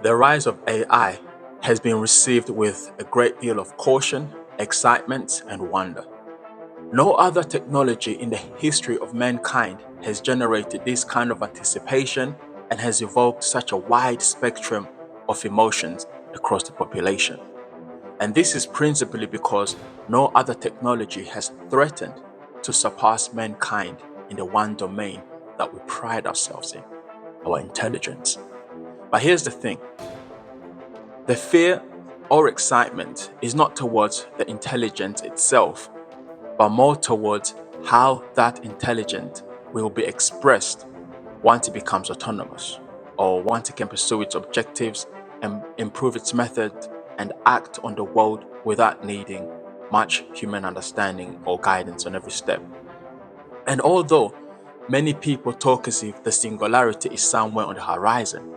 The rise of AI has been received with a great deal of caution, excitement, and wonder. No other technology in the history of mankind has generated this kind of anticipation and has evoked such a wide spectrum of emotions across the population. And this is principally because no other technology has threatened to surpass mankind in the one domain that we pride ourselves in, our intelligence. But here's the thing: the fear or excitement is not towards the intelligence itself, but more towards how that intelligence will be expressed once it becomes autonomous, or once it can pursue its objectives and improve its method and act on the world without needing much human understanding or guidance on every step. And although many people talk as if the singularity is somewhere on the horizon,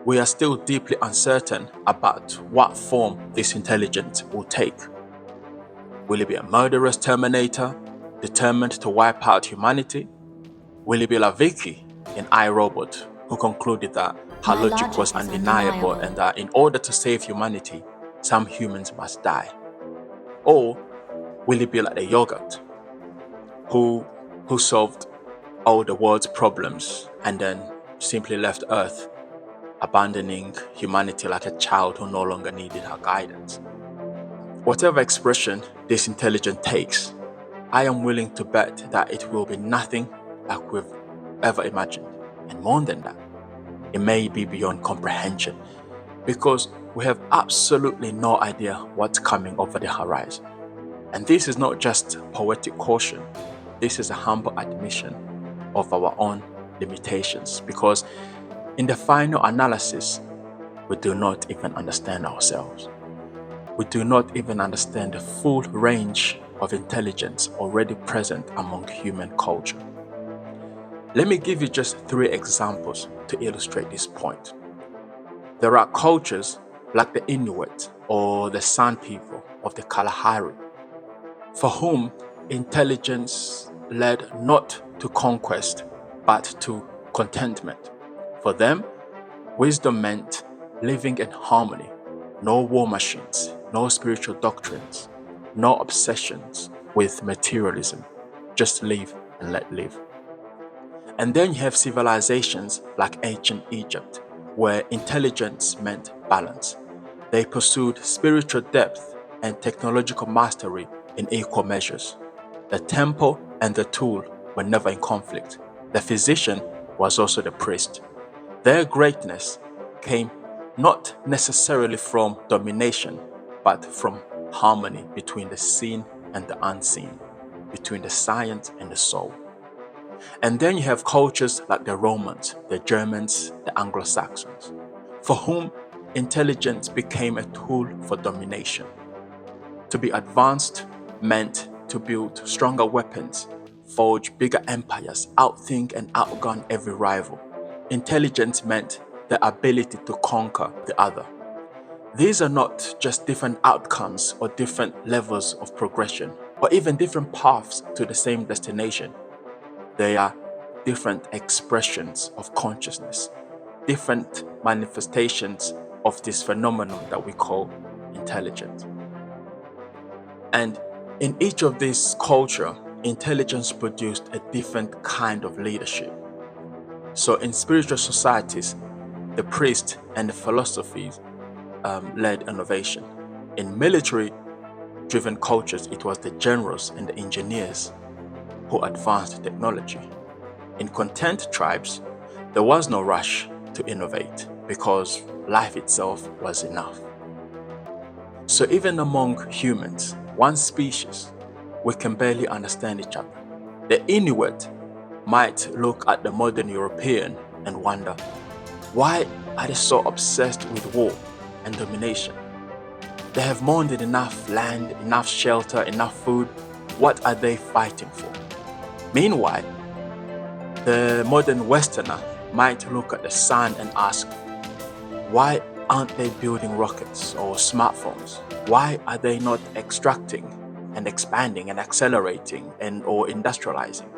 we are still deeply uncertain about what form this intelligence will take. Will it be a murderous Terminator determined to wipe out humanity? Will it be like Vicky in iRobot, who concluded that her My logic was logic is undeniable undeniable. and that in order to save humanity, some humans must die? Or will it be like the yogurt, who solved all the world's problems and then simply left Earth, abandoning humanity like a child who no longer needed her guidance? Whatever expression this intelligence takes, I am willing to bet that it will be nothing like we've ever imagined. And more than that, it may be beyond comprehension, because we have absolutely no idea what's coming over the horizon. And this is not just poetic caution, this is a humble admission of our own limitations, because in the final analysis, we do not even understand ourselves. We do not even understand the full range of intelligence already present among human culture. Let me give you just 3 examples to illustrate this point. There are cultures like the Inuit or the San people of the Kalahari, for whom intelligence led not to conquest but to contentment. For them, wisdom meant living in harmony, no war machines, no spiritual doctrines, no obsessions with materialism, just live and let live. And then you have civilizations like ancient Egypt, where intelligence meant balance. They pursued spiritual depth and technological mastery in equal measures. The temple and the tool were never in conflict. The physician was also the priest. Their greatness came not necessarily from domination, but from harmony between the seen and the unseen, between the science and the soul. And then you have cultures like the Romans, the Germans, the Anglo-Saxons, for whom intelligence became a tool for domination. To be advanced meant to build stronger weapons, forge bigger empires, outthink and outgun every rival. Intelligence meant the ability to conquer the other. These are not just different outcomes or different levels of progression, or even different paths to the same destination. They are different expressions of consciousness, different manifestations of this phenomenon that we call intelligence. And in each of these cultures, intelligence produced a different kind of leadership. So in spiritual societies, the priest and the philosophies led innovation. In military-driven cultures, it was the generals and the engineers who advanced technology. In content tribes, there was no rush to innovate because life itself was enough. So even among humans, one species, we can barely understand each other. The Inuit might look at the modern European and wonder, why are they so obsessed with war and domination? They have more than enough land, enough shelter, enough food. What are they fighting for? Meanwhile, the modern Westerner might look at the sun and ask, why aren't they building rockets or smartphones? Why are they not extracting and expanding and accelerating or industrializing?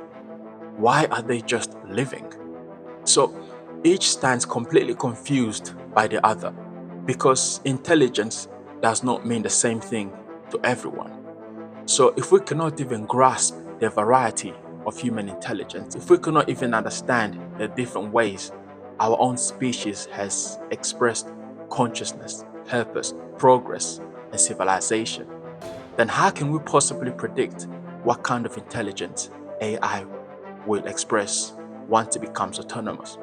Why are they just living? So each stands completely confused by the other, because intelligence does not mean the same thing to everyone. So if we cannot even grasp the variety of human intelligence, if we cannot even understand the different ways our own species has expressed consciousness, purpose, progress, and civilization, then how can we possibly predict what kind of intelligence AI will express once it becomes autonomous?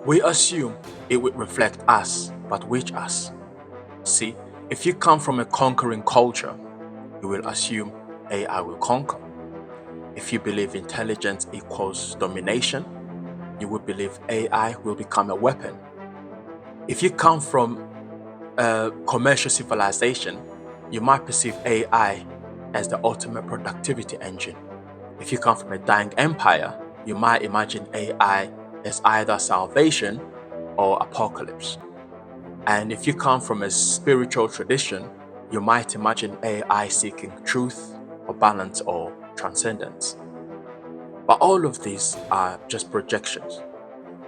We assume it would reflect us, but which us? See, if you come from a conquering culture, you will assume AI will conquer. If you believe intelligence equals domination, you would believe AI will become a weapon. If you come from a commercial civilization, you might perceive AI as the ultimate productivity engine. If you come from a dying empire, you might imagine AI as either salvation or apocalypse. And if you come from a spiritual tradition, you might imagine AI seeking truth or balance or transcendence. But all of these are just projections.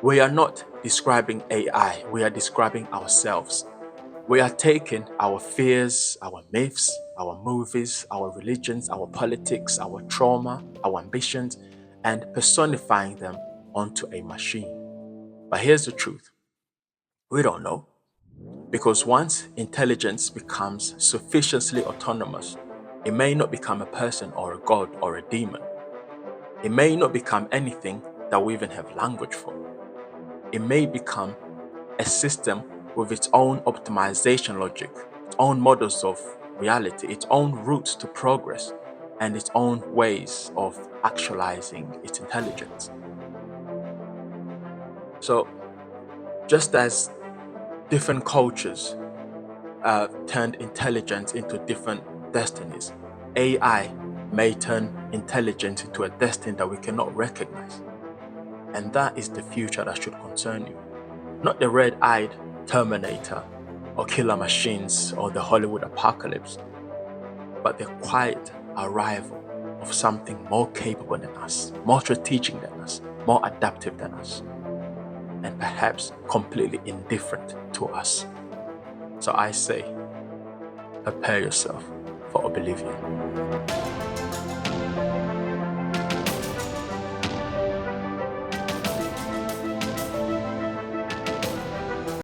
We are not describing AI, we are describing ourselves. We are taking our fears, our myths, our movies, our religions, our politics, our trauma, our ambitions, and personifying them onto a machine. But here's the truth. We don't know. Because once intelligence becomes sufficiently autonomous, it may not become a person or a god or a demon. It may not become anything that we even have language for. It may become a system with its own optimization logic, its own models of reality, its own routes to progress, and its own ways of actualizing its intelligence. So, just as different cultures turned intelligence into different destinies, AI may turn intelligence into a destiny that we cannot recognize. And that is the future that should concern you. Not the red-eyed Terminator or killer machines or the Hollywood apocalypse, but the quiet arrival of something more capable than us, more strategic than us, more adaptive than us, and perhaps completely indifferent to us. So I say, prepare yourself for oblivion.